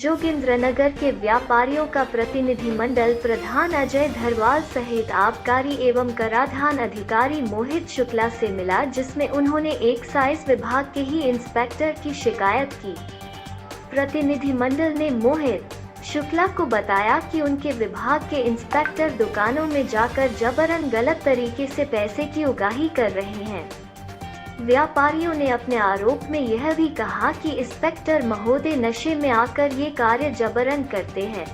जोगिंद्रनगर के व्यापारियों का प्रतिनिधिमंडल प्रधान अजय धरवाल सहित आबकारी एवं कराधान अधिकारी मोहित शुक्ला से मिला, जिसमें उन्होंने एक्साइज विभाग के ही इंस्पेक्टर की शिकायत की। प्रतिनिधिमंडल ने मोहित शुक्ला को बताया कि उनके विभाग के इंस्पेक्टर दुकानों में जाकर जबरन गलत तरीके से पैसे की उगाही कर रहे हैं। व्यापारियों ने अपने आरोप में यह भी कहा कि इंस्पेक्टर महोदय नशे में आकर ये कार्य जबरन करते हैं,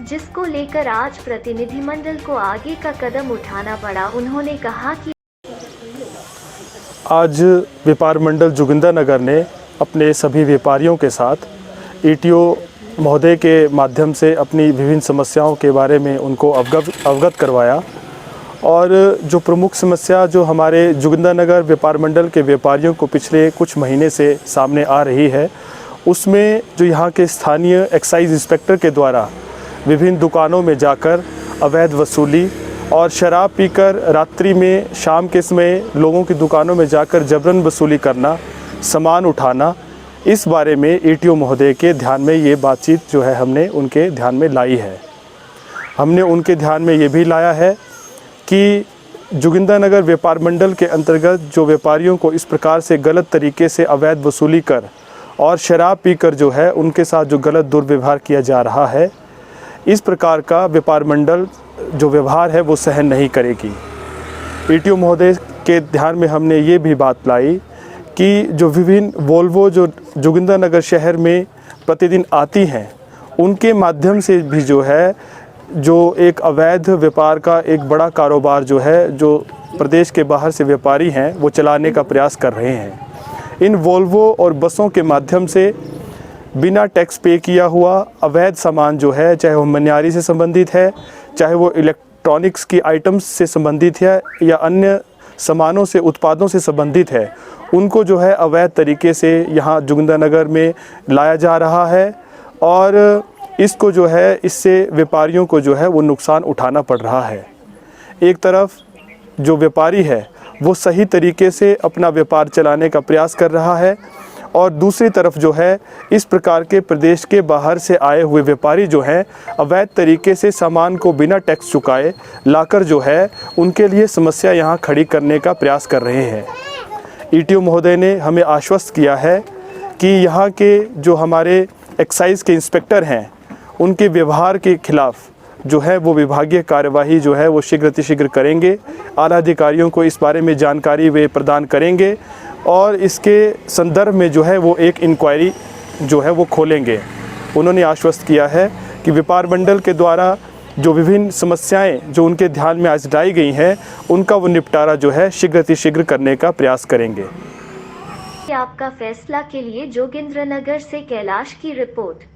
जिसको लेकर आज प्रतिनिधिमंडल को आगे का कदम उठाना पड़ा। उन्होंने कहा कि आज व्यापार मंडल जोगिंद्रनगर ने अपने सभी व्यापारियों के साथ ईटीओ महोदय के माध्यम से अपनी विभिन्न समस्याओं के बारे में उनको अवगत करवाया। और जो प्रमुख समस्या जो हमारे जोगिंद्रनगर व्यापार मंडल के व्यापारियों को पिछले कुछ महीने से सामने आ रही है, उसमें जो यहाँ के स्थानीय एक्साइज इंस्पेक्टर के द्वारा विभिन्न दुकानों में जाकर अवैध वसूली और शराब पीकर रात्रि में शाम के समय लोगों की दुकानों में जाकर जबरन वसूली करना, सामान उठाना, इस बारे में ईटीओ महोदय के ध्यान में ये बातचीत जो है हमने उनके ध्यान में लाई है। हमने उनके ध्यान में ये भी लाया है कि जोगिंद्रनगर व्यापार मंडल के अंतर्गत जो व्यापारियों को इस प्रकार से गलत तरीके से अवैध वसूली कर और शराब पीकर जो है उनके साथ जो गलत दुर्व्यवहार किया जा रहा है, इस प्रकार का व्यापार मंडल जो व्यवहार है वो सहन नहीं करेगी। ईटीओ महोदय के ध्यान में हमने ये भी बात लाई कि जो विभिन्न वोल्वो जो जोगिंद्रनगर शहर में प्रतिदिन आती हैं, उनके माध्यम से भी जो है जो एक अवैध व्यापार का एक बड़ा कारोबार जो है, जो प्रदेश के बाहर से व्यापारी हैं वो चलाने का प्रयास कर रहे हैं। इन वोल्वो और बसों के माध्यम से बिना टैक्स पे किया हुआ अवैध सामान जो है, चाहे वो मनिहारी से संबंधित है, चाहे वो इलेक्ट्रॉनिक्स की आइटम्स से संबंधित है या अन्य सामानों से, उत्पादों से संबंधित है, उनको जो है अवैध तरीके से यहाँ जोगिंद्रनगर में लाया जा रहा है। और इसको जो है, इससे व्यापारियों को जो है वो नुकसान उठाना पड़ रहा है। एक तरफ जो व्यापारी है वो सही तरीके से अपना व्यापार चलाने का प्रयास कर रहा है, और दूसरी तरफ जो है इस प्रकार के प्रदेश के बाहर से आए हुए व्यापारी जो हैं अवैध तरीके से सामान को बिना टैक्स चुकाए लाकर जो है उनके लिए समस्या यहाँ खड़ी करने का प्रयास कर रहे हैं। ईटीओ महोदय ने हमें आश्वस्त किया है कि यहाँ के जो हमारे एक्साइज के इंस्पेक्टर हैं, उनके व्यवहार के खिलाफ जो है वो विभागीय कार्यवाही जो है वो शीघ्र अतिशीघ्र करेंगे। आला अधिकारियों को इस बारे में जानकारी वे प्रदान करेंगे और इसके संदर्भ में जो है वो एक इंक्वायरी जो है वो खोलेंगे। उन्होंने आश्वस्त किया है कि व्यापार मंडल के द्वारा जो विभिन्न समस्याएं जो उनके ध्यान में आज लाई गई हैं, उनका वो निपटारा जो है शीघ्र अतिशीघ्र करने का प्रयास करेंगे। आपका फैसला के लिए जोगिंद्रनगर से कैलाश की रिपोर्ट।